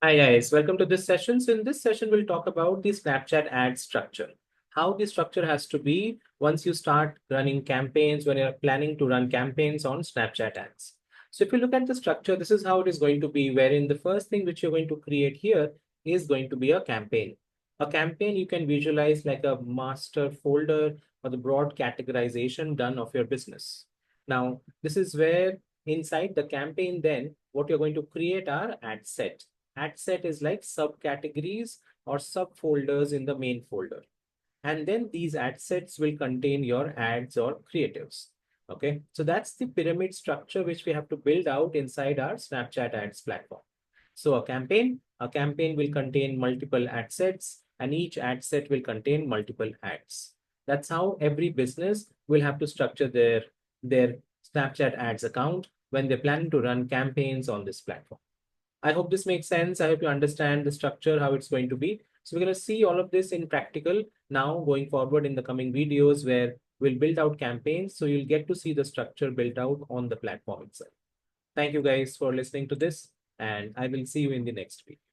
Hi guys, welcome to this session. So in this session, we'll talk about the Snapchat ad structure. How the structure has to be once you start running campaigns, when you're planning to run campaigns on Snapchat ads. So if you look at the structure, this is how it is going to be, wherein the first thing which you're going to create here is going to be a campaign. A campaign you can visualize like a master folder or the broad categorization done of your business. Now, this is where inside the campaign, then what you're going to create are ad set. Ad set is like subcategories or subfolders in the main folder. And then these ad sets will contain your ads or creatives. Okay, so that's the pyramid structure which we have to build out inside our Snapchat ads platform. So a campaign will contain multiple ad sets, and each ad set will contain multiple ads. That's how every business will have to structure their Snapchat ads account when they're planning to run campaigns on this platform. I hope this makes sense. I hope you understand the structure, how it's going to be. So we're going to see all of this in practical now going forward in the coming videos where we'll build out campaigns. So you'll get to see the structure built out on the platform itself. Thank you guys for listening to this, and I will see you in the next video.